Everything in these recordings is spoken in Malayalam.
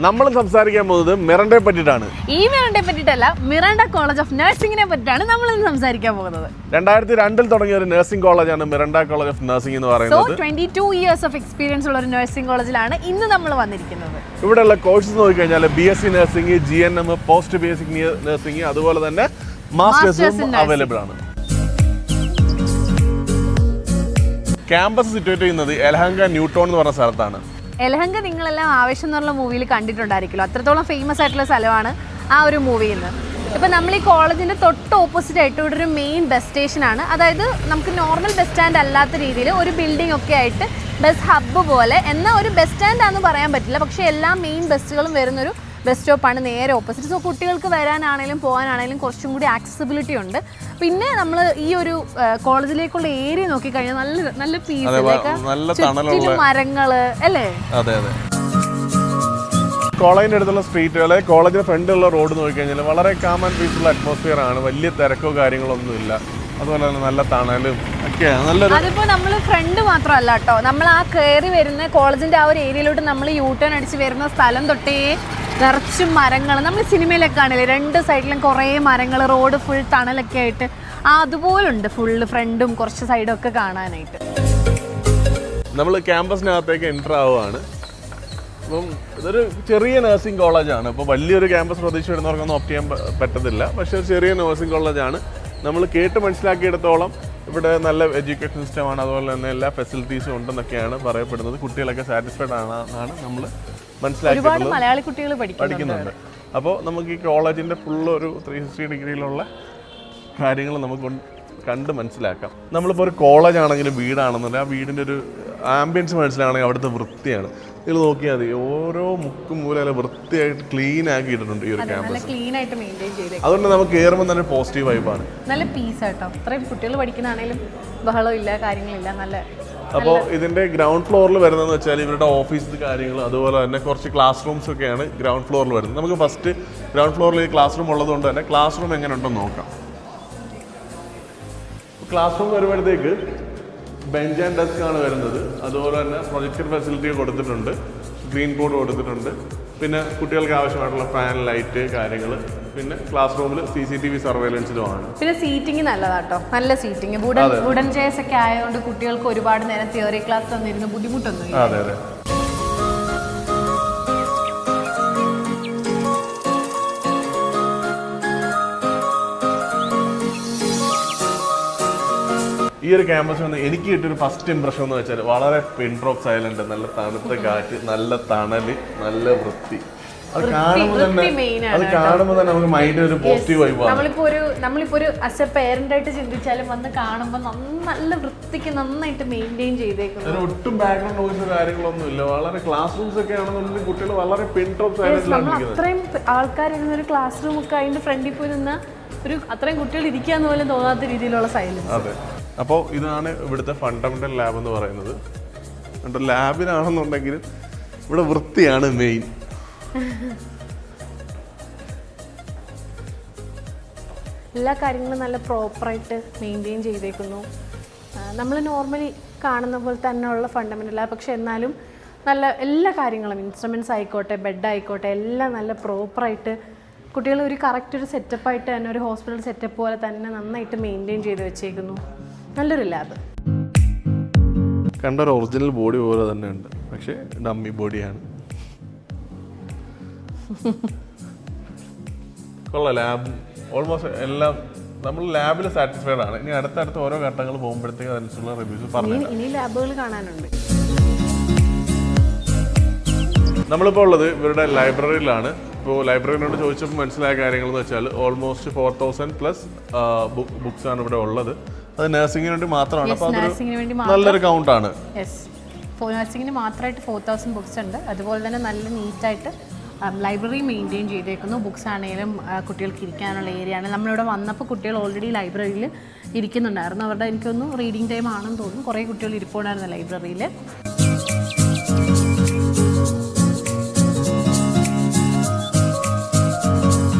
നമ്മൾ സംസാരിക്കാൻ പോകുന്നത് മിറണ്ടയെ പറ്റിയിട്ടാണ്. ഈ മിറണ്ടയെ പറ്റിയിട്ടല്ല, മിറണ്ട കോളേജ് ഓഫ് നഴ്സിംഗിനെ പറ്റിയിട്ടാണ് നമ്മൾ ഇന്ന് സംസാരിക്കാൻ പോകുന്നത്. 2002 തുടങ്ങിയ ഒരു നഴ്സിംഗ് കോളേജാണ് മിറണ്ട കോളേജ് ഓഫ് നഴ്സിംഗ് എന്ന് പറയുന്നത്. 22 years ഓഫ് എക്സ്പീരിയൻസ് ഉള്ള ഒരു നഴ്സിംഗ് കോളേജിലാണ് ഇന്ന് നമ്മൾ വന്നിരിക്കുന്നത്. ഇവിടെയുള്ള കോഴ്സസ് നോക്കിക്കഴിഞ്ഞാൽ BSc nursing, GNM, post basic nursing, അതുപോലെ തന്നെ മാസ്റ്റേഴ്സും അവൈലബിൾ ആണ്. ക്യാമ്പസ് സിറ്റുവേറ്റ് ചെയ്യുന്നത് എലഹങ്ക ന്യൂട്ടോൺ എന്ന് പറഞ്ഞ സ്ഥലത്താണ്. എലഹങ്ക നിങ്ങളെല്ലാം ആവേശം എന്നുള്ള മൂവിയിൽ കണ്ടിട്ടുണ്ടായിരിക്കുമല്ലോ. അത്രത്തോളം ഫേമസ് ആയിട്ടുള്ള സ്ഥലമാണ് ആ ഒരു മൂവിയിൽ നിന്ന്. ഇപ്പം നമ്മൾ ഈ കോളേജിൻ്റെ തൊട്ട് ഓപ്പോസിറ്റ് ആയിട്ട് ഇവിടെ ഒരു മെയിൻ ബസ് സ്റ്റേഷനാണ്. അതായത് നമുക്ക് നോർമൽ ബസ് സ്റ്റാൻഡ് അല്ലാത്ത രീതിയിൽ ഒരു ബിൽഡിംഗ് ഒക്കെ ആയിട്ട് ബസ് ഹബ്ബ് പോലെ, എന്നാൽ ഒരു ബസ് സ്റ്റാൻഡാണെന്ന് പറയാൻ പറ്റില്ല, പക്ഷേ എല്ലാ മെയിൻ ബസ്സുകളും വരുന്നൊരു ബസ് സ്റ്റോപ്പാണ് നേരെ ഓപ്പോസിറ്റ്. സോ കുട്ടികൾക്ക് വരാനാണെങ്കിലും പോകാനാണെങ്കിലും കുറച്ചും കൂടി ആക്സസിബിലിറ്റി ഉണ്ട്. പിന്നെ നമ്മൾ ഈ ഒരു കോളേജിലേക്കുള്ള ഏരിയ നോക്കിക്കഴിഞ്ഞാൽ നല്ല നല്ല പീസ് മരങ്ങള് അല്ലേ. അതെ അതെ. കോളേജിന്റെ അടുത്തുള്ള സ്ട്രീറ്റുകളെ, കോളേജിന്റെ ഫ്രണ്ടിലുള്ള റോഡ് നോക്കിക്കഴിഞ്ഞാൽ വളരെ കാം ആൻഡ് പീസ്ഫുൾ അറ്റ്മോസ്ഫിയർ ആണ്. വലിയ തിരക്കോ കാര്യങ്ങളൊന്നും ഇല്ല. അതുപോലെ തന്നെ നല്ല തണലും ഒക്കെയാണ്. നല്ലൊരു അതിപ്പോൾ നമ്മൾ ഫ്രണ്ട് മാത്രമല്ല കേട്ടോ, നമ്മൾ ആ കയറി വരുന്ന കോളേജിന്റെ ആ ഒരു ഏരിയയിലോട്ട് നമ്മൾ യൂട്ടേൺ അടിച്ച് വരുന്ന സ്ഥലം തൊട്ടേ നിറച്ചും മരങ്ങൾ. നമ്മൾ സിനിമയിലൊക്കെ കാണില്ലേ, രണ്ട് സൈഡിലും കുറേ മരങ്ങൾ, റോഡ് ഫുൾ തണലൊക്കെ ആയിട്ട് അതുപോലുണ്ട്. ഫുള്ള് ഫ്രണ്ടും കുറച്ച് സൈഡും ഒക്കെ കാണാനായിട്ട്. നമ്മൾ ക്യാമ്പസിനകത്തേക്ക് എൻ്റർ ആവുകയാണ്. അപ്പം ഇതൊരു ചെറിയ നഴ്സിംഗ് കോളേജാണ്. ഇപ്പോൾ വലിയൊരു ക്യാമ്പസ് പ്രതീക്ഷ വരുന്നവർക്കൊന്നും ഓപ്റ്റ് ചെയ്യാൻ പറ്റത്തില്ല. പക്ഷേ ഒരു ചെറിയ നഴ്സിംഗ് കോളേജാണ്. നമ്മൾ കേട്ട് മനസ്സിലാക്കിയിടത്തോളം ഇവിടെ നല്ല എഡ്യൂക്കേഷൻ സിസ്റ്റമാണ്, അതുപോലെ തന്നെ എല്ലാ ഫെസിലിറ്റീസും ഉണ്ടെന്നൊക്കെയാണ് പറയപ്പെടുന്നത്. കുട്ടികളൊക്കെ സാറ്റിസ്ഫൈഡ് ആണെന്നാണ് നമ്മൾ മനസ്സിലാക്കിയിട്ടുള്ളത്. മലയാളി കുട്ടികൾ പഠിക്കുന്നുണ്ട്. അപ്പോൾ നമുക്ക് ഈ കോളേജിൻ്റെ ഫുള്ള് ഒരു 360 ഡിഗ്രിയിലുള്ള കാര്യങ്ങൾ നമുക്ക് കണ്ട് മനസ്സിലാക്കാം. നമ്മളിപ്പോൾ ഒരു കോളേജ് ആണെങ്കിലും വീടാണെന്നുണ്ടെങ്കിൽ ആ വീടിൻ്റെ ഒരു ആംബിയൻസ് മനസ്സിലാണെങ്കിൽ അവിടുത്തെ വൃത്തിയാണ്. നിങ്ങൾ നോക്കിയാൽ മതി, ഓരോ മുക്കും മൂല വൃത്തിയായിട്ട് ക്ലീൻ ആക്കിയിട്ടുണ്ട് ഈ ഒരു ക്യാമ്പസ്. അതുകൊണ്ട് നമുക്ക് കയറുമ്പോൾ തന്നെ പോസിറ്റീവ് വൈബാണ്. നല്ല പീസ് ആട്ടോ. അത്രയും കുട്ടികൾ പഠിക്കുന്നതാണെങ്കിലും ബഹളമില്ല, കാര്യങ്ങളില്ല, നല്ല. അപ്പോൾ ഇതിൻ്റെ ഗ്രൗണ്ട് ഫ്ലോറിൽ വരുന്നതെന്ന് വെച്ചാൽ ഇവരുടെ ഓഫീസ് കാര്യങ്ങൾ, അതുപോലെ തന്നെ കുറച്ച് ക്ലാസ് റൂംസ് ഒക്കെയാണ് ഗ്രൗണ്ട് ഫ്ലോറിൽ വരുന്നത്. നമുക്ക് ഫസ്റ്റ് ഗ്രൗണ്ട് ഫ്ലോറിൽ ഈ ക്ലാസ് റൂം ഉള്ളതുകൊണ്ട് തന്നെ ക്ലാസ് റൂം എങ്ങനെ ഉണ്ടെന്ന് നോക്കാം. ക്ലാസ് റൂം വരുമ്പോഴത്തേക്ക് ബെഞ്ച് ആൻഡ് ഡെസ്ക് ആണ് വരുന്നത്. അതുപോലെ തന്നെ പ്രൊജക്ടർ ഫെസിലിറ്റി കൊടുത്തിട്ടുണ്ട്, സ്ക്രീൻ ബോർഡ് കൊടുത്തിട്ടുണ്ട്. പിന്നെ കുട്ടികൾക്ക് ആവശ്യമായിട്ടുള്ള ഫാൻ, ലൈറ്റ് കാര്യങ്ങൾ. പിന്നെ ക്ലാസ് റൂമിൽ CCTV സർവൈലൻസിലുമാണ്. പിന്നെ സീറ്റിംഗ് നല്ലതാട്ടോ, നല്ല സീറ്റിംഗ്. വുഡൻ ചെയർസ് ഒക്കെ ആയതുകൊണ്ട് കുട്ടികൾക്ക് ഒരുപാട് നേരം തിയറി ക്ലാസ് തന്നിരുന്ന ബുദ്ധിമുട്ടൊന്നും. അതെ അതെ. ഈ ഒരു ക്യാമ്പസിൽ നിന്ന് എനിക്ക് കിട്ടിയൊരു ഫസ്റ്റ് ഇംപ്രഷൻ എന്ന് വെച്ചാൽ വളരെ പിൻ ഡ്രോപ്പ് സൈലന്റ്, നല്ല തണുത്ത കാറ്റ്, നല്ല തണല്, നല്ല വൃത്തി. അത് കാണുമ്പോൾ തന്നെ നമുക്ക് മൈൻഡിൽ ഒരു പോസിറ്റീവ് വൈബാണ്. നമ്മളിപ്പോ ഒരു ആസ് എ പേരന്റ് ആയിട്ട് ചിന്തിച്ചാലും വന്ന് കാണുമ്പോൾ നല്ല വൃത്തിക്ക് നന്നായിട്ട് മെയിൻറ്റെയിൻ ചെയ്തേക്കുന്നു. ഒട്ടും ബാക്ക്ഗ്രൗണ്ട് നോയിസോ കാര്യങ്ങളൊന്നും ഇല്ല. വളരെ ക്ലാസ് റൂംസ് ഒക്കെ ആണെന്നുണ്ടെങ്കിൽ കുട്ടികൾ വളരെ പിൻ ഡ്രോപ്പ് സൈലന്റ്. അത്രയും ആൾക്കാർ ഇരുന്ന ഒരു ക്ലാസ് റൂം ഒക്കെ അതിന്റെ ഫ്രണ്ടിൽ പോയി നിന്ന ഒരു അത്രയും കുട്ടികൾ ഇരിക്കാന്ന് പോലും തോന്നാത്ത രീതിയിലുള്ള സൈലൻസ്. അതെ. അപ്പോൾ ഇതാണ് ഇവിടുത്തെ ഫണ്ടമെന്റൽ ലാബ് എന്ന് പറയുന്നത്. ലാബിനാണെന്നുണ്ടെങ്കിലും ഇവിടെ വൃത്തിയാണ് മെയിൻ. എല്ലാ കാര്യങ്ങളും നല്ല പ്രോപ്പറായിട്ട് മെയിൻറ്റെയിൻ ചെയ്തേക്കുന്നു. നമ്മൾ നോർമലി കാണുന്ന പോലെ തന്നെയുള്ള ഫണ്ടമെന്റൽ ലാബ്, പക്ഷെ എന്നാലും നല്ല എല്ലാ കാര്യങ്ങളും, ഇൻസ്ട്രുമെൻറ്റ്സ് ആയിക്കോട്ടെ, ബെഡ് ആയിക്കോട്ടെ, എല്ലാം നല്ല പ്രോപ്പറായിട്ട് കുട്ടികൾ ഒരു കറക്റ്റ് ഒരു സെറ്റപ്പായിട്ട് തന്നെ, ഒരു ഹോസ്പിറ്റൽ സെറ്റപ്പ് പോലെ തന്നെ നന്നായിട്ട് മെയിൻറ്റെയിൻ ചെയ്ത് വെച്ചേക്കുന്നു. നല്ലൊരു ലാബ്. കണ്ടൊരു ഒറിജിനൽ ബോഡി പോലെ തന്നെ ഉണ്ട്, പക്ഷേ ഡമ്മി ബോഡിയാണ്. കൊള്ളാം. ലാബ് ഓൾമോസ്റ്റ് എല്ലാം നമ്മൾ ലാബിൽ സാറ്റിസ്ഫൈഡ് ആണ്. ഇനി അടുത്തടുത്ത് ഓരോ ഘട്ടങ്ങൾ പോകുമ്പോഴത്തേക്ക് അതിനുള്ള റിവ്യൂസ് പറഞ്ഞു. ഇനി ലാബുകൾ കാണാനുണ്ട്. നമ്മളിപ്പോൾ ഉള്ളത് ഇവരുടെ ലൈബ്രറിയിലാണ്. ഇപ്പോൾ ലൈബ്രറിനോട് ചോദിച്ചപ്പോൾ മനസ്സിലായ കാര്യങ്ങളെന്ന് വെച്ചാൽ ഓൾമോസ്റ്റ് 4000+ ബുക്സ് ആണ് ഇവിടെ ഉള്ളത്. അത് നഴ്സിംഗിന് വേണ്ടി മാത്രമാണ്. അപ്പോൾ അതൊരു നല്ലൊരു കൗണ്ടാണ്. നഴ്സിംഗിന് മാത്രമായിട്ട് 4000 ബുക്സ് ഉണ്ട്. അതുപോലെ തന്നെ നല്ല നീറ്റായിട്ട് ലൈബ്രറി മെയിൻറ്റെയിൻ ചെയ്തേക്കുന്നു. ബുക്സ് ആണെങ്കിലും കുട്ടികൾക്ക് ഇരിക്കാനുള്ള ഏരിയ ആണ്. നമ്മളിവിടെ വന്നപ്പോൾ കുട്ടികൾ ഓൾറെഡി ലൈബ്രറിയിൽ ഇരിക്കുന്നുണ്ടായിരുന്നു. അവരുടെ എനിക്കൊന്ന് റീഡിങ് ടൈം ആണെന്ന് തോന്നുന്നു. കുറേ കുട്ടികൾ ഇരിപ്പുണ്ടായിരുന്നു ലൈബ്രറിയിൽ.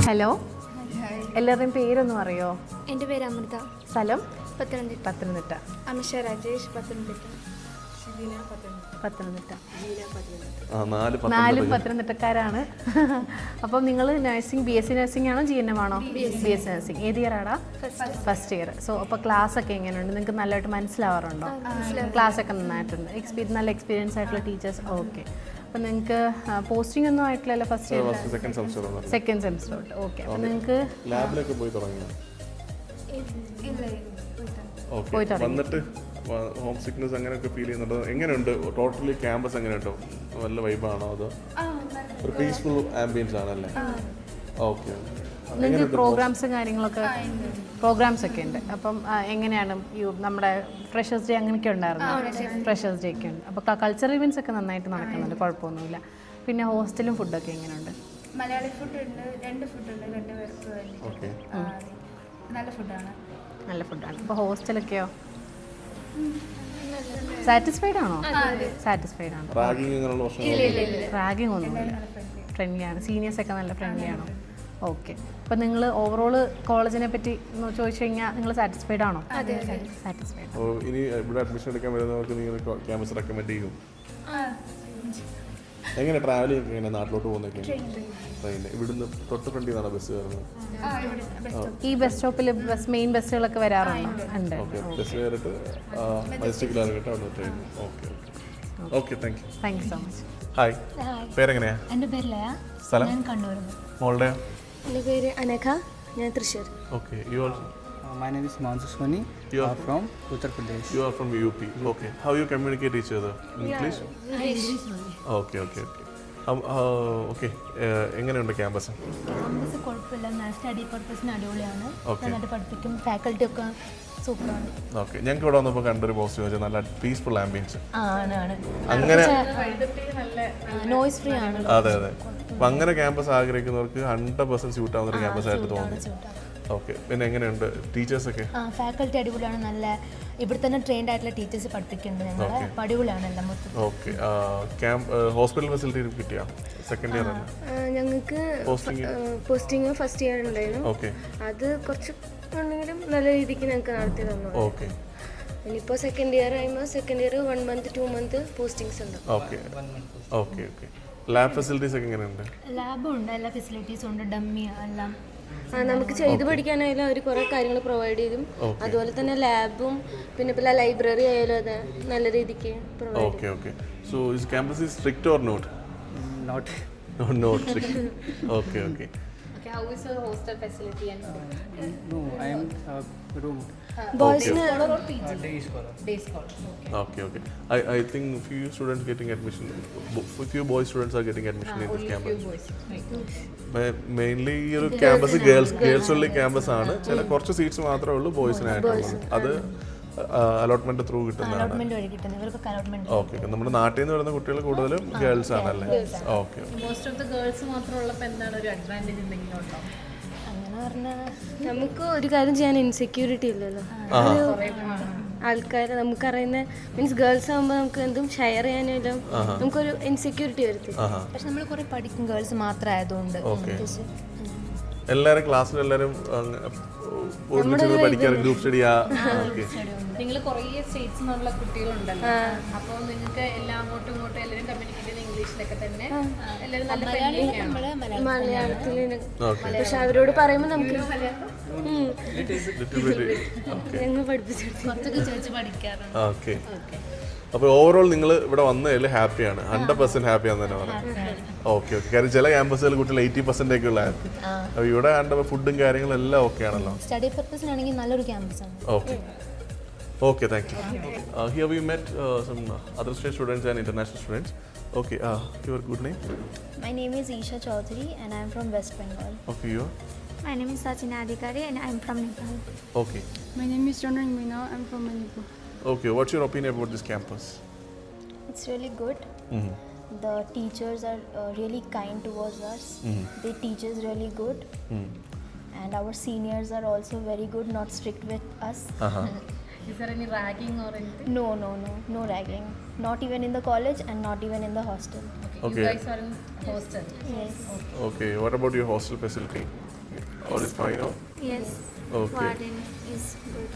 ഹലോ, എല്ലാവരുടെയും പേരൊന്നും അറിയോ? എൻ്റെ പേര് അമൃത. സ്ഥലം? പത്തനംതിട്ട. പത്തനംതിട്ട. അമിഷ രാജേഷ്, പത്തനംതിട്ട. പത്തനംതിട്ട. ആ 4 നാലും പത്തനംതിട്ടക്കാരാണ്. അപ്പം നിങ്ങൾ നഴ്സിംഗ് BSc നഴ്സിംഗ് ആണോ GNM ആണോ? BSc nursing. ഏത് ഇയർ ആടാ? First year. സോ അപ്പോൾ ക്ലാസ് ഒക്കെ എങ്ങനെയുണ്ട്? നിങ്ങൾക്ക് നല്ലതായിട്ട് മനസ്സിലാവാറുണ്ടോ? ക്ലാസ് ഒക്കെ നന്നായിട്ടുണ്ട്. നല്ല എക്സ്പീരിയൻസ് ആയിട്ടുള്ള ടീച്ചേഴ്സ്. ഓക്കെ. അപ്പോൾ നിങ്ങൾക്ക് പോസ്റ്റിംഗ് ഒന്നും ആയിട്ടില്ലല്ലോ ഫസ്റ്റ് ഇയർ? സെക്കൻഡ് സെമിസ്റ്റർ തൊട്ട്. ഓക്കെ. അപ്പോൾ നിങ്ങൾക്ക് ലാബിലൊക്കെ പോയി തുടങ്ങിയോ? പോയി വന്നിട്ട് ഹോം സിക്നസ് അങ്ങനെയൊക്കെ ഫീൽ ചെയ്യുന്നുണ്ടോ? എങ്ങനെയുണ്ട് ടോട്ടലി ക്യാമ്പസ്? എങ്ങനെയുണ്ടോ? നല്ല വൈബാണോ? അതോ ഒരു പീസ്ഫുൾ ആംബിയൻസ് ആണല്ലേ? ഓക്കെ. നിങ്ങൾക്ക് പ്രോഗ്രാംസും കാര്യങ്ങളൊക്കെ പ്രോഗ്രാംസ് ഒക്കെ ഉണ്ട്. അപ്പം എങ്ങനെയാണ് നമ്മുടെ ഫ്രഷേഴ്സ് ഡേ അങ്ങനെയൊക്കെ ഉണ്ടായിരുന്നു? ഫ്രഷേഴ്സ് ഡേ ഒക്കെ ഉണ്ട്. അപ്പോൾ കൾച്ചറൽ ഇവൻറ്റ്സ് ഒക്കെ നന്നായിട്ട് നടക്കുന്നുണ്ട്, കുഴപ്പമൊന്നുമില്ല. പിന്നെ ഹോസ്റ്റലും ഫുഡൊക്കെ എങ്ങനെയുണ്ട്? മലയാളി ഫുഡ് ഉണ്ട്, 2 ഫുഡുണ്ട്, 2 പേർക്ക് വേണ്ടി. നല്ല ഫുഡാണ്. അപ്പോൾ ഹോസ്റ്റലൊക്കെയോ സാറ്റിസ്ഫൈഡ് ആണോ? സാറ്റിസ്ഫൈഡ് ആണ്. റാഗിങ് ഒന്നുമില്ല. ഫ്രണ്ട്ലി ആണ്. സീനിയേഴ്സ് ഒക്കെ നല്ല ഫ്രണ്ട്ലി ആണോ? ഓക്കെ. അപ്പോൾ നിങ്ങൾ ഓവറോൾ കോളേജിനെ പറ്റി ചോദിച്ചു കഴിഞ്ഞാൽ നിങ്ങൾ സാറ്റിസ്ഫൈഡ് ആണോ? സാറ്റിസ്ഫൈഡ്. ഇനി ഇവിടെ അഡ്മിഷൻ എടുക്കാൻ വരുന്നവർക്ക് നിങ്ങൾ ക്യാമ്പസ് റെക്കമെൻഡ് ചെയ്യും? എങ്ങനെ ട്രാവലിംഗ് ഒക്കെ എങ്ങനെ നാട്ടിലോട്ട് പോകുന്നൊക്കെ? ട്രെയിനിൽ ഇവിടുന്ന് തൊട്ട് ഫ്രണ്ടിൽ നിന്നാണ് ബസ് കയറുന്നത്? ഈ ബസ് സ്റ്റോപ്പിൽ മെയിൻ ബസ്സുകളൊക്കെ വരാറുണ്ട്. ഓക്കെ. ബസ് കയറിയിട്ട് മജസ്റ്റിക്കിലാണ് കേട്ടോ അവിടെ train. Okay okay. Thank you so much. Hi, പേരെങ്ങനെയാ? എൻ്റെ പേര് ലയ. സ്ഥലം? ഞാൻ കണ്ണൂർ. മോളുടെ? എൻ്റെ പേര് അനഘ. ഞാൻ Thrissur. Okay. You are? My name is Mansu Soni. You are from Uttar Pradesh. You are from UP. Okay. How you communicate each other? English? Okay. Okay. എങ്ങനെയുണ്ട് ക്യാമ്പസ്? ക്യാമ്പസ് കുഴപ്പമില്ല. സ്റ്റഡി പർപ്പസിന് അടിപൊളിയാണ്. നന്നായിട്ട് പഠിപ്പിക്കും. ഫാക്കൽറ്റി ഒക്കെ സൂപ്പറാണ്. ഓക്കെ. ഞങ്ങൾക്ക് ഇവിടെ വന്നപ്പോൾ കണ്ടൊരു പോസിറ്റീവ് വെച്ചാൽ നല്ല പീസ്ഫുൾ ആംബിയൻസ്. ആണ്. അങ്ങനെ നോയ്സ് ഫ്രീ ആണ്. അതെ. അപ്പം അങ്ങനെ ക്യാമ്പസ് ആഗ്രഹിക്കുന്നവർക്ക് 100% സ്യൂട്ട് ആവുന്ന ഒരു ക്യാമ്പസ് ആയിട്ട് തോന്നുന്നു. ഓക്കെ. പിന്നെ എങ്ങനെയുണ്ട് ടീച്ചേഴ്സൊക്കെ? ഫാക്കൽറ്റി അടിപൊളിയാണ്. നല്ല ഇവിടെ തന്നെ ട്രെയിൻഡ് ആയിട്ടുള്ള ടീച്ചേഴ്സ് പഠിപ്പിക്കുന്നുണ്ട് ഞങ്ങളെ. അടിപൊളിയാണ് എല്ലാം മൊത്തം. ഓക്കെ. ഹോസ്പിറ്റൽ ഫെസിലിറ്റി കിട്ടിയോ? സെക്കൻഡ് ഇയർ ആണ് ഞങ്ങൾക്ക് പോസ്റ്റിംഗ് ഫസ്റ്റ് ഇയർ ഉണ്ടായിരുന്നു. ഓക്കെ. അത് കുറച്ച് ഉണ്ടെങ്കിലും നല്ല രീതിക്ക് ഞങ്ങൾക്ക് നടത്തി തന്നു. ഓക്കെ. ഇനിയിപ്പോൾ സെക്കൻഡ് ഇയർ ആകുമ്പോൾ second year 1 month 2 month postings ഉണ്ട്. ഓക്കെ. ലാബ് ഫെസിലിറ്റീസ് ഒക്കെ എങ്ങനെയുണ്ട്? ലാബും ഉണ്ട്, എല്ലാ ഫെസിലിറ്റീസും ഉണ്ട്, ഡമ്മി എല്ലാം. നമുക്ക് ചെയ്ത് പഠിക്കാനായാലും അവർ കുറേ കാര്യങ്ങൾ പ്രൊവൈഡ് ചെയ്യും. അതുപോലെ തന്നെ ലാബും പിന്നെ ഇപ്പോൾ ലൈബ്രറി ആയാലും അതെ നല്ല രീതിക്ക് പ്രൊവൈഡ് ചെയ്യും. Okay. So is campus is strict or not? Not strict. Okay. Okay, how is your hostel facility and No, I am room. Boys day scholar? Day scholar. Okay. I think few students getting admission. Few boy students are getting admission in this campus. Few boys. Right. Mainly ഈ ഒരു ക്യാമ്പസ് ഗേൾസ് ഉള്ള ക്യാമ്പസ് ആണ്. ചില കുറച്ച് സീറ്റ്സ് മാത്രമേ ഉള്ളൂ ബോയ്സിനായിട്ടുള്ളത്. അത് അലോട്ട്മെന്റ് ത്രൂ കിട്ടുന്നതാണ്. ഓക്കെ. നമ്മുടെ നാട്ടിൽ നിന്ന് വരുന്ന കുട്ടികൾ കൂടുതലും ഗേൾസ് ആണല്ലേ? Okay. Most of the girls മാത്രമുള്ളപ്പോൾ എന്താണ് ഒരു അഡ്വാൻറ്റേജ് എന്തെങ്കിലും ഉണ്ടോ? അങ്ങനെ പറഞ്ഞാൽ നമുക്ക് ഒരു കാര്യം ചെയ്യാൻ ഇൻസെക്യൂരിറ്റി ഇല്ലല്ലോ. ആൾക്കാർ നമുക്കറിയുന്ന മീൻസ് ഗേൾസ് ആകുമ്പോൾ നമുക്ക് എന്തും ഷെയർ ചെയ്യാനും നമുക്കൊരു ഇൻസെക്യൂരിറ്റി വരത്തില്ല. പക്ഷെ നമ്മൾ കുറെ പഠിക്കും ഗേൾസ് മാത്രമായതുകൊണ്ട്. എല്ലാവരും ക്ലാസ്സിൽ എല്ലാവരും ഒരുമിച്ച് പഠിക്കാറ് ഗ്രൂപ്പ് സ്റ്റഡിയാ? നിങ്ങൾ കുറേ സ്റ്റേറ്റ്സ് നിന്നുള്ള കുട്ടികളുണ്ടല്ലോ, അപ്പോൾ നിങ്ങൾക്ക് എല്ലാം അങ്ങോട്ടും ഇങ്ങോട്ടും എല്ലാവരും കമ്മ്യൂണിക്കേറ്റ് ചെയ്യുന്ന ഇംഗ്ലീഷിലൊക്കെ തന്നെ എല്ലാവരും നല്ല മലയാളത്തിൽ പക്ഷെ അവരോട് പറയുമ്പോൾ നമുക്ക് ഞങ്ങൾ പഠിപ്പിച്ചെടുത്തു. ഓക്കെ. അപ്പോൾ ഓവറോൾ നിങ്ങൾ ഇവിടെ വന്നതിൽ ഹാപ്പിയാണ്? 100% ഹാപ്പിയാന്ന് തന്നെ പറയാം. ഓക്കെ. കാര്യം ചില ക്യാമ്പസുകൾ കുട്ടികൾ 80% ഒക്കെ ഉള്ള ഹാപ്പി. അപ്പോൾ ഇവിടെ കണ്ടപ്പോൾ ഫുഡും കാര്യങ്ങളും എല്ലാം ഓക്കെ ആണല്ലോ? സ്റ്റഡി പർപ്പസിനാണെങ്കിൽ നല്ലൊരു ക്യാമ്പസാണ്. Okay, thank you. Here we met some other state students and international students. Okay, your good name? My name is Isha Chaudhary and I am from West Bengal. Okay, you? My name is Sachina Adhikari and I am from Nepal. Okay. My name is Chandran Meena. I am from Manipur. Okay, what's your opinion about this campus? It's really good. The teachers are really kind towards us. They teach us really good. And our seniors are also very good, not strict with us. Is there any ragging or anything? No ragging. Not even in the college and not even in the hostel. Okay. You guys are in hostel? Yes. Okay, what about your hostel facility? All is fine, no? Yes. Okay. Warden is good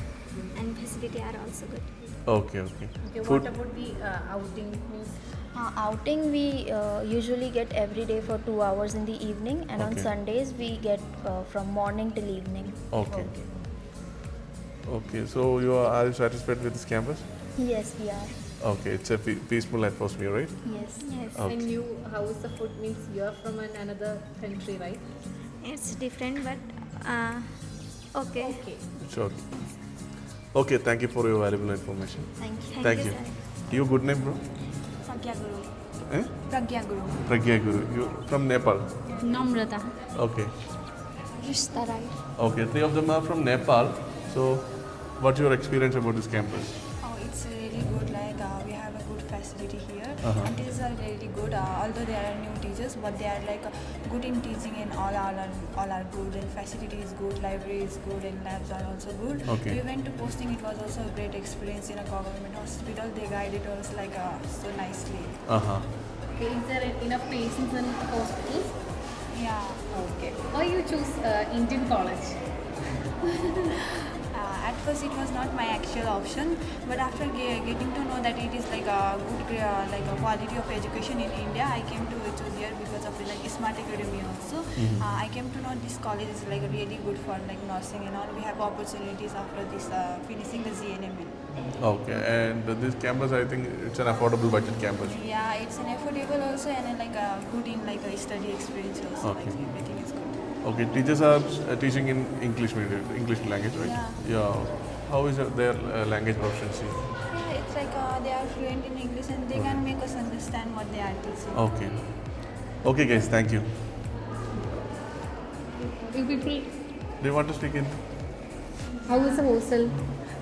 and facility are also good. Okay. Okay, Food. what about the outing? Means Outing we usually get every day for 2 hours in the evening, and on Okay. Sundays we get from morning till evening. Okay. So are you satisfied with this campus? Yes, we are. Okay, it's a peaceful atmosphere, right? Yes. Okay. and you, how is the food? Means you are from another country, right? It's different, but okay. It's okay. Okay, thank you for your valuable information. Thank you. you. Your good name, bro? Pragya Guru. Eh? Pragya Guru. Pragya Guru. You from Nepal? Namrata. Okay. Rishta Rai. Okay, 3 of them are from Nepal. So, what's your experience about this campus? Oh, it's really good. Like we have a good facility here. Uh-huh. And teachers are really good. Although there are new teachers, but they are like good in teaching, and all are good. And facility is good. Library is good, and labs are also good. Okay. We went to posting. It was also a great experience in a government hospital. They guided us like so nicely. Uh-huh. Okay, is there enough patients in hospitals? Yeah. Okay. Why you choose Indian college? At first it was not my actual option, but after getting to know that it is like a good like a quality of education in India, I came to choose here because of the like Smart Academy also. I came to know this college is like really good for like nursing and all. We have opportunities after this finishing the GNM. Okay, and this campus, I think it's an affordable budget campus. Yeah, it's an affordable also, and like good in like a study experience also. Okay. Like everything is good. Okay, teachers are teaching in English language, right? Yeah. How is their language proficiency? Yeah, it's like they are fluent in English and they can make us understand what they are teaching. Okay. Okay, guys, thank you. You people, Do you want to speak in? how is the hostel?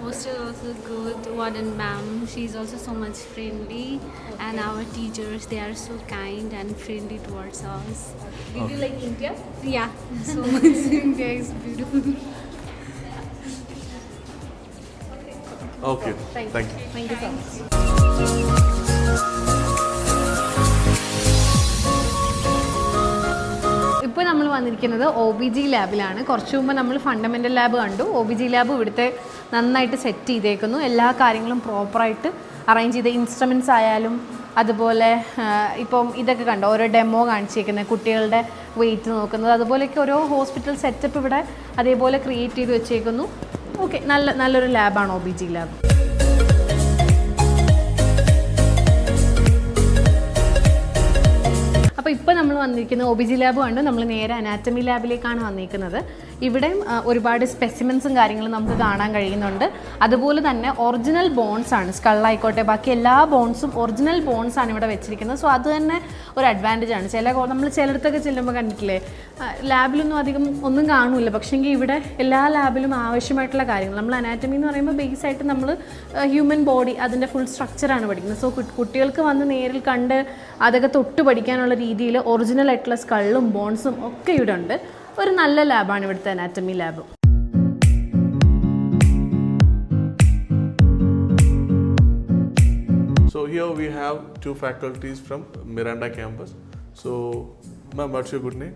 Hostel also good. Warden ma'am, she's also so much friendly, and our teachers, they are so kind and friendly towards us. Did you like India? Yeah, so much. India is beautiful. Okay, thank you. Thank you so much. ഇപ്പോൾ നമ്മൾ വന്നിരിക്കുന്നത് OBG ലാബിലാണ്. കുറച്ച് മുമ്പ് നമ്മൾ ഫണ്ടമെൻ്റൽ ലാബ് കണ്ടു. OBG ലാബ് ഇവിടുത്തെ നന്നായിട്ട് സെറ്റ് ചെയ്തേക്കുന്നു. എല്ലാ കാര്യങ്ങളും പ്രോപ്പറായിട്ട് അറേഞ്ച് ചെയ്ത ഇൻസ്ട്രുമെൻറ്റ്സ് ആയാലും അതുപോലെ ഇപ്പം ഇതൊക്കെ കണ്ടോ, ഓരോ ഡെമോ കാണിച്ചേക്കുന്നത്, കുട്ടികളുടെ വെയിറ്റ് നോക്കുന്നത്, അതുപോലെയൊക്കെ ഓരോ ഹോസ്പിറ്റൽ സെറ്റപ്പ് ഇവിടെ അതേപോലെ ക്രിയേറ്റ് ചെയ്ത് വെച്ചേക്കുന്നു. ഓക്കെ, നല്ലൊരു ലാബാണ് OBG ലാബ്. അപ്പോൾ ഇപ്പോൾ നമ്മൾ വന്നിരിക്കുന്ന OBG ലാബ് കണ്ട് നമ്മൾ നേരെ അനാറ്റമി ലാബിലേക്കാണ് വന്നിരിക്കുന്നത്. ഇവിടെയും ഒരുപാട് സ്പെസിമെൻസും കാര്യങ്ങളും നമുക്ക് കാണാൻ കഴിയുന്നുണ്ട്. അതുപോലെ തന്നെ ഒറിജിനൽ ബോൺസ് ആണ്, സ്കള്ളായിക്കോട്ടെ ബാക്കി എല്ലാ ബോൺസും ഒറിജിനൽ ബോൺസ് ആണ് ഇവിടെ വെച്ചിരിക്കുന്നത്. സോ അത് തന്നെ ഒരു അഡ്വാൻറ്റേജ് ആണ്. നമ്മൾ ചിലയിടത്തൊക്കെ ചെല്ലുമ്പോൾ കണ്ടിട്ടില്ലേ, ലാബിലൊന്നും അധികം ഒന്നും കാണില്ല, പക്ഷേങ്കിൽ ഇവിടെ എല്ലാ ലാബിലും ആവശ്യമായിട്ടുള്ള കാര്യങ്ങൾ, നമ്മൾ അനാറ്റമി എന്ന് പറയുമ്പോൾ ബേസ് ആയിട്ട് നമ്മൾ ഹ്യൂമൻ ബോഡി അതിൻ്റെ ഫുൾ സ്ട്രക്ചറാണ് പഠിക്കുന്നത്. സോ കുട്ടികൾക്ക് വന്ന് നേരിൽ കണ്ട് അതൊക്കെ തൊട്ട് പഠിക്കാനുള്ള രീതിയിൽ ഒറിജിനൽ ആയിട്ടുള്ള സ്കള്ളും ബോൺസും ഒക്കെ ഇവിടെ ഉണ്ട്. ഒരു നല്ല ലാബാണ് ഇവിടുത്തെ anatomy lab. So here we have 2 faculties from Miranda campus. So, ma'am, what's your good name?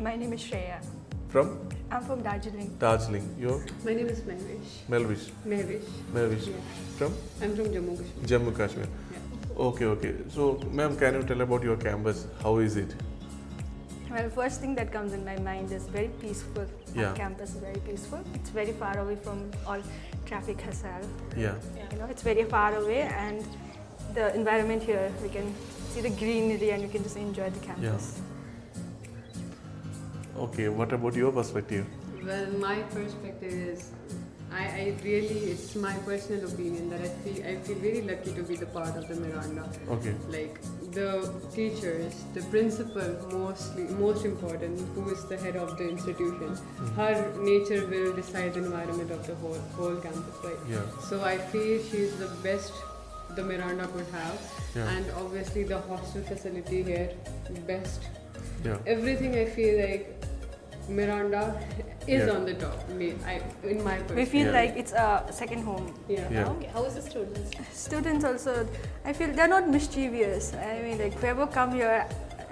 My name is Shreya. From? I'm from Darjeeling. Darjeeling. Your? My name is Mehvish. Melvish. Melvish. From? I'm from Jammu Kashmir. Jammu Kashmir. Okay. So, ma'am, can you tell about your campus? How is it? Well, first thing that comes in my mind is very peaceful. Yeah. Our campus is very peaceful. It's very far away from all traffic hassle. Yeah. You know, it's very far away, and the environment here, we can see the greenery and we can just enjoy the campus. Okay, what about your perspective? Well, my perspective is, I really, it's my personal opinion that I feel very lucky to be the part of the Miranda. Okay. Like the teachers, the principal, most important, who is the head of the institution. Her nature will decide the environment of the whole campus, right? Yeah. So I feel she's the best the Miranda could have, and obviously the hostel facility here, best. Yeah. Everything I feel like Miranda is on the top. In my We perspective. feel like it's a second home. Yeah. Okay, how is the students? Students also, I feel they're not mischievous. I mean, like whoever come here,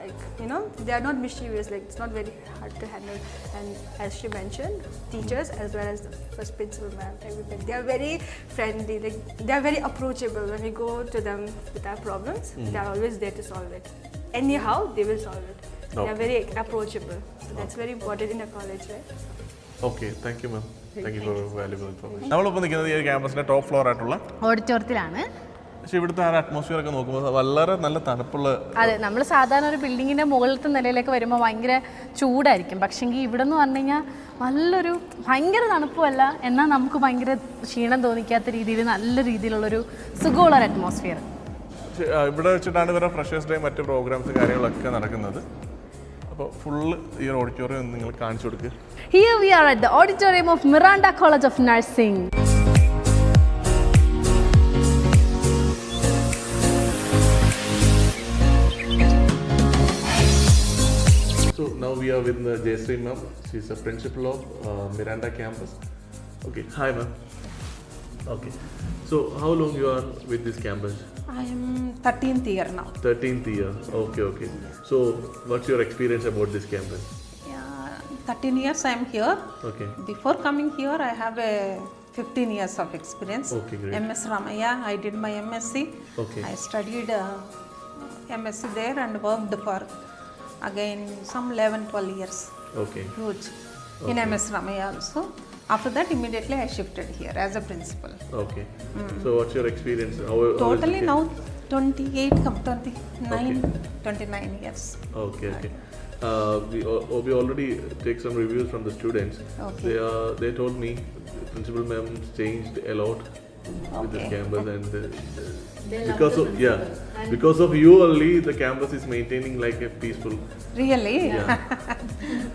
like, you know, they are not mischievous, like it's not very hard to handle. And as she mentioned, teachers as well as the first principal ma'am, everybody, they are very friendly, like they are very approachable. When we go to them with our problems, they are always there to solve it. Anyhow, they will solve it. They are very approachable. So that's very important in a college, right? Okay thank you ma'am, thank you for valuable information. നമ്മളിപ്പോൾ നിൽക്കുന്നത് ഈ ഒരു ക്യാമ്പസിൻ്റെ ടോപ്പ് ഫ്ലോർ ആയിട്ടുള്ള ഓഡിറ്റോറിയത്തിലാണ്. പക്ഷേ ഇവിടുത്തെ ആ അറ്റ്മോസ്ഫിയർ ഒക്കെ നോക്കുമ്പോൾ വളരെ നല്ല തണുപ്പുള്ള. അതെ, നമ്മൾ സാധാരണ ഒരു ബിൽഡിങ്ങിൻ്റെ മുകളിലത്തെ നിലയിലേക്ക് വരുമ്പോൾ ഭയങ്കര ചൂടായിരിക്കും. പക്ഷേങ്കിൽ ഇവിടെ എന്ന് പറഞ്ഞു കഴിഞ്ഞാൽ നല്ലൊരു ഭയങ്കര തണുപ്പുമല്ല, എന്നാൽ നമുക്ക് ഭയങ്കര ക്ഷീണം തോന്നിക്കാത്ത രീതിയിൽ നല്ല രീതിയിലുള്ളൊരു സുഖമുള്ള ഒരു അറ്റ്മോസ്ഫിയർ. ഇവിടെ വെച്ചിട്ടാണ് ഇവരുടെ ഫ്രഷേഴ്സ് ഡേ മറ്റ് പ്രോഗ്രാംസ് കാര്യങ്ങളൊക്കെ നടക്കുന്നത്. അപ്പോൾ ഫുള്ള് ഈ ഒരു ഓഡിറ്റോറിയം നിങ്ങൾ കാണിച്ചു കൊടുക്കുക. Here we are at the auditorium of Miranda College of Nursing. So now we are with Jayashree ma'am. She is the principal of Miranda campus. Okay, hi ma'am. Okay, so how long you are with this campus? I am 13th year now. 13th year. Okay. So what's your experience about this campus? 13 years I am here. Okay. Before coming here, I have a 15 years of experience. Okay, great. MS Ramaya, I did my MSc. Okay. I studied MSc there and worked for again some 11-12 years. Okay. Huge. In MS Ramaya also. After that, immediately I shifted here as a principal. Okay. So what's your experience? Totally now 29 years. Okay. We already take some reviews from the students. Okay. They told me principal ma'am changed a lot with this campus, and because of you only the campus is maintaining like a peaceful. Really? Yeah.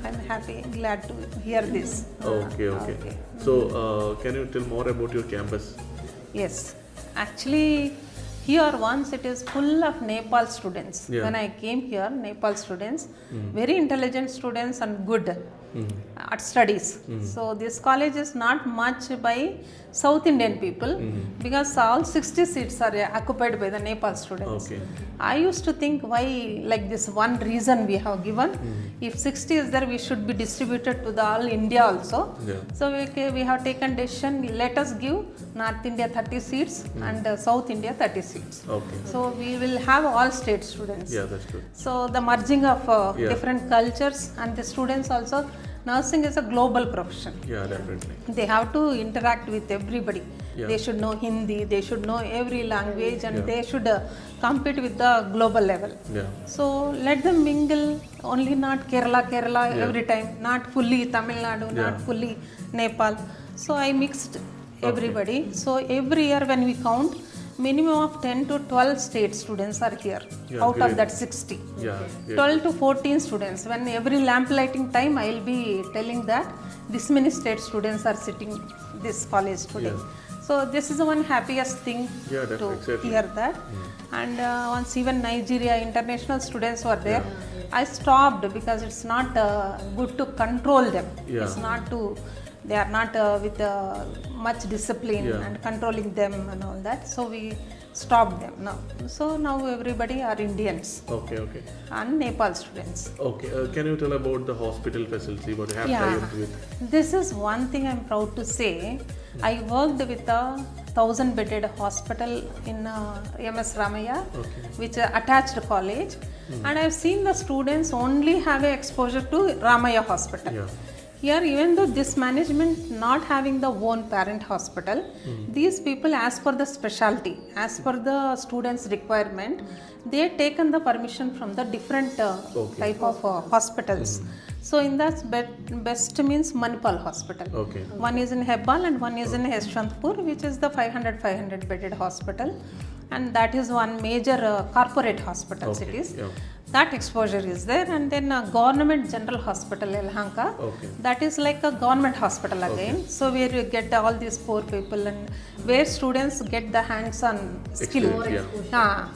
I'm happy, glad to hear this. Okay. So can you tell more about your campus? Yes, actually here once it is full of Nepal students. Yeah. When I came here, Nepal students, very intelligent students and good at studies. So this college is not much by South Indian people because all 60 seats are occupied by the Nepal students. Okay. I used to think why like this one reason we have given. If 60 is there, we should be distributed to the all India also. Yeah. So we have taken decision, let us give North India 30 seats and South India 30 seats. Okay. So we will have all state students. Yeah, that's good. So the merging of different cultures and the students also, nursing is a global profession. Yeah, definitely. They have to interact with everybody. Yeah. They should know Hindi, they should know every language and they should compete with the global level. Yeah. So let them mingle, only not Kerala every time, not fully Tamil Nadu, not fully Nepal. So I mixed everybody. So every year when we count, minimum of 10 to 12 state students are here out of that 60. 12 to 14 students. When every lamp lighting time, I will be telling that this many state students are sitting this college today. So this is the one happiest thing to hear that. And once even Nigeria international students were there, I stopped because it's not good to control them. It's not to. They are not with much discipline and controlling them and all that. So we stopped them now. So now everybody are Indians. Okay. And Nepal students. Okay. Can you tell about the hospital facility? What you have tied with? This is one thing I'm proud to say. I worked with a 1,000-bedded hospital in MS Ramaya, which is attached college. And I've seen the students only have a exposure to Ramaya hospital. Here, even though this management not having the own parent hospital, these people, as per the specialty, as per the students' requirement, they taken the permission from the different type of hospitals. So in that best means Manipal hospital. Okay. One is in Hebbal and one is in Yeshwantpur, which is the 500 bedded hospital, and that is one major corporate hospital. It is. That exposure is there, and then government general hospital Yelahanka. That is like a government hospital again. So where you get all these poor people and where students get the hands-on skill.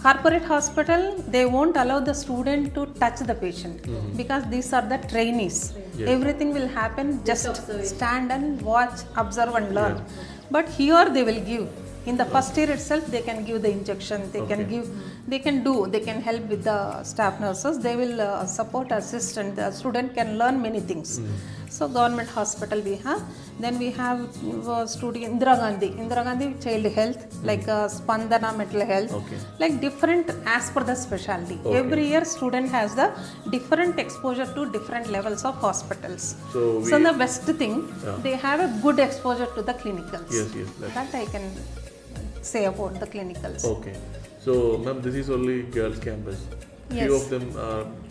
Corporate hospital, they won't allow the student to touch the patient because these are the trainees. Everything will happen, just stand and watch, observe and learn. But here they will give. In the first year itself, they can give the injection, they can give they can help with the staff nurses. They will support, assist, and the student can learn many things. So government hospital we have. Then we have studio Indira Gandhi child health, like Spandana mental health, like different as per the specialty. Every year student has the different exposure to different levels of hospitals. So the best thing, they have a good exposure to the clinicals. Yes, that I can say about the clinicals. Okay. So, ma'am, this is only girls' campus. Yes.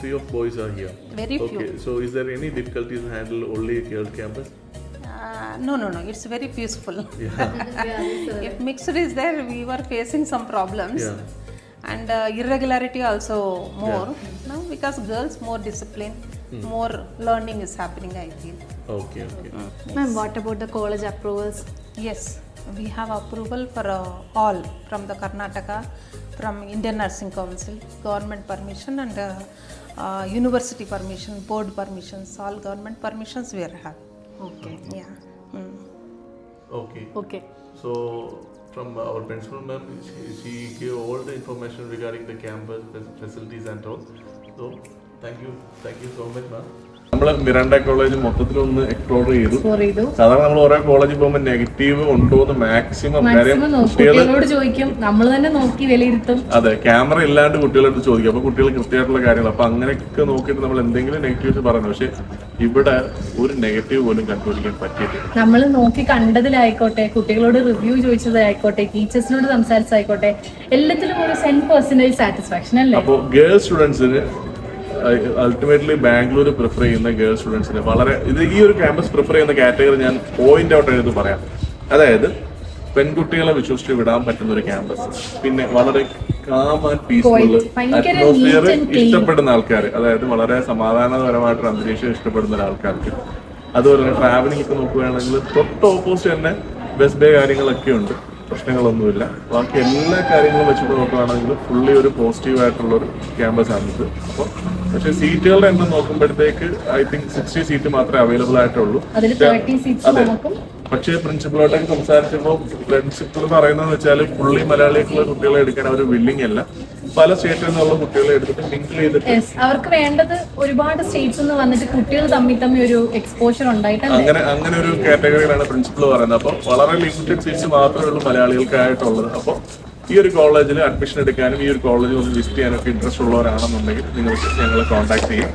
Few of boys are here. Very few. Okay. So, is there any difficulties to handle only girls' campus? No. It's very peaceful. If mixed is there, we were facing some problems. And irregularity also more. Now, because girls more discipline, more learning is happening, I feel. Okay. Ma'am, what about the college approvals? Yes, we have approval for all from the Karnataka, from Indian Nursing Council, government permission, and university permission, board permissions, all government permissions we have. Okay. Yeah. Okay. So, from our principal ma'am, she gave all the information regarding the campus facilities and all. So, thank you so much, ma'am. നമ്മൾ മിറാണ്ട കോളേജ് മൊത്തത്തിലൊന്ന് എക്സ്പ്ലോർ ചെയ്തു. സാധാരണ നമ്മൾ ഓരോ കോളേജിൽ പോകുമ്പോൾ നെഗറ്റീവ് ഉണ്ടോ എന്ന് മാക്സിമം കുട്ടികളോട് ചോദിക്കും, നമ്മൾ തന്നെ നോക്കി വിലയിരുത്തും. അതെ, ക്യാമറ ഇല്ലാണ്ട് കുട്ടികളോട് ചോദിക്കും. അപ്പൊ കുട്ടികൾ കൃത്യമായിട്ടുള്ള കാര്യങ്ങൾ, അപ്പൊ അങ്ങനെയൊക്കെ നോക്കിയിട്ട് നമ്മൾ എന്തെങ്കിലും നെഗറ്റീവ്സ് പറഞ്ഞു. പക്ഷെ ഇവിടെ ഒരു നെഗറ്റീവ് പോലും കണ്ടുപിടിക്കാൻ പറ്റിയിട്ടില്ല. നമ്മൾ നോക്കി കണ്ടതിലായിക്കോട്ടെ, കുട്ടികളോട് റിവ്യൂ ചോദിച്ചതായിക്കോട്ടെ, ടീച്ചേഴ്സിനോട് സംസാരിച്ചതായിക്കോട്ടെ, എല്ലാത്തിലും ഒരു 10% സാറ്റിസ്ഫാക്ഷൻ അല്ലേ? അപ്പോൾ ഗേൾ സ്റ്റുഡൻസിന് അൾട്ടിമേറ്റ്ലി ബാംഗ്ലൂർ പ്രിഫർ ചെയ്യുന്ന ഗേൾ സ്റ്റുഡൻസിന് വളരെ ഈ ഒരു ക്യാമ്പസ് പ്രിഫർ ചെയ്യുന്ന കാറ്റഗറി ഞാൻ പോയിന്റ് ഔട്ട് ചെയ്ത് പറയാം. അതായത് പെൺകുട്ടികളെ വിശ്വസിച്ച് വിടാൻ പറ്റുന്ന ഒരു ക്യാമ്പസ്, പിന്നെ വളരെ കാം ആൻഡ് പീസ്ഫുൾ അറ്റ്മോസ്ഫിയർ ഇഷ്ടപ്പെടുന്ന ആൾക്കാർ, അതായത് വളരെ സമാധാനപരമായിട്ടൊരു അന്തരീക്ഷം ഇഷ്ടപ്പെടുന്ന ആൾക്കാർക്ക്. അതുപോലെ ട്രാവലിംഗ് ഒക്കെ നോക്കുകയാണെങ്കിൽ തൊട്ട് ഓപ്പോസിറ്റ് തന്നെ ബസ് ബേ കാര്യങ്ങളൊക്കെ ഉണ്ട്, പ്രശ്നങ്ങളൊന്നുമില്ല. ബാക്കി എല്ലാ കാര്യങ്ങളും വെച്ചിട്ട് നോക്കുകയാണെങ്കിൽ ഫുള്ളി ഒരു പോസിറ്റീവ് ആയിട്ടുള്ളൊരു ക്യാമ്പസ് ആണിത്. അപ്പോൾ പക്ഷേ സീറ്റുകളുടെ എണ്ണം നോക്കുമ്പോഴത്തേക്ക് ഐ തിങ്ക് 60 സീറ്റ് മാത്രമേ അവൈലബിൾ ആയിട്ടുള്ളൂ. അതെ, പക്ഷേ പ്രിൻസിപ്പളോട്ടൊക്കെ സംസാരിച്ചപ്പോൾ പ്രിൻസിപ്പൾ പറയുന്നതെന്ന് വെച്ചാൽ ഫുള്ളി മലയാളികളുള്ള കുട്ടികളെ എടുക്കാൻ അവർ വില്ലിങ് അല്ല. പല സ്റ്റേറ്റിൽ നിന്നുള്ള കുട്ടികളെ എടുത്തിട്ട് മിങ്കിൾ ചെയ്തിട്ട് അവർക്ക് വേണ്ടത് ഒരുപാട് സ്റ്റേറ്റ്സ് വന്നിട്ട് കുട്ടികൾ തമ്മിൽ ഒരു എക്സ്പോഷർ ഉണ്ടായിട്ടുണ്ട്. അങ്ങനെ ഒരു കാറ്റഗറിയിലാണ് പ്രിൻസിപ്പൾ പറയുന്നത്. അപ്പോൾ വളരെ ലിമിറ്റഡ് സീറ്റ്സ് മാത്രമേ ഉള്ളൂ മലയാളികൾക്കായിട്ടുള്ളത്. അപ്പോൾ ഈ ഒരു കോളേജിൽ അഡ്മിഷൻ എടുക്കാനും ഈ ഒരു കോളേജിൽ ഒന്ന് വിസിറ്റ് ചെയ്യാനൊക്കെ ഇൻട്രസ്റ്റ് ഉള്ളവരാണെന്നുണ്ടെങ്കിൽ നിങ്ങൾക്ക് ഞങ്ങളെ കോൺടാക്ട് ചെയ്യും.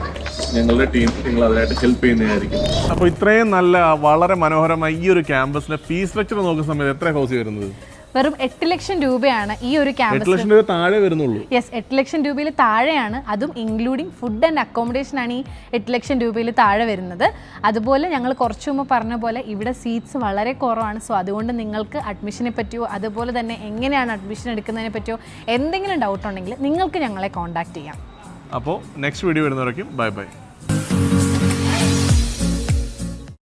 ഞങ്ങളുടെ ടീം നിങ്ങൾ അതിനായിട്ട് ഹെൽപ്പ് ചെയ്യുന്നതായിരിക്കും. അപ്പോൾ ഇത്രയും നല്ല വളരെ മനോഹരമായി ഈ ഒരു ക്യാമ്പസിന്റെ ഫീസ് സ്ട്രക്ചർ നോക്കുന്ന സമയത്ത് എത്ര ഹൗസ് വരുന്നത്? വെറും 8 ലക്ഷം രൂപയാണ് ഈ ഒരു ക്യാമ്പസ്. 8 ലക്ഷം രൂപ താഴെ വരുന്നുള്ളൂ. യെസ്, 8 ലക്ഷം രൂപയിൽ താഴെയാണ്. അതും ഇൻക്ലൂഡിങ് ഫുഡ് ആൻഡ് അക്കോമഡേഷൻ ആണ് ഈ 8 ലക്ഷം രൂപയിൽ താഴെ വരുന്നത്. അതുപോലെ ഞങ്ങൾ കുറച്ചു മുമ്പ് പറഞ്ഞ പോലെ ഇവിടെ സീറ്റ്സ് വളരെ കുറവാണ്. സോ അതുകൊണ്ട് നിങ്ങൾക്ക് അഡ്മിഷനെ പറ്റിയോ അതുപോലെ തന്നെ എങ്ങനെയാണ് അഡ്മിഷൻ എടുക്കുന്നതിനെ പറ്റിയോ എന്തെങ്കിലും ഡൗട്ട് ഉണ്ടെങ്കിൽ നിങ്ങൾക്ക് ഞങ്ങളെ കോൺടാക്ട് ചെയ്യാം. അപ്പോൾ നെക്സ്റ്റ് വീഡിയോ വരുന്നവരേക്കും ബൈ ബൈ.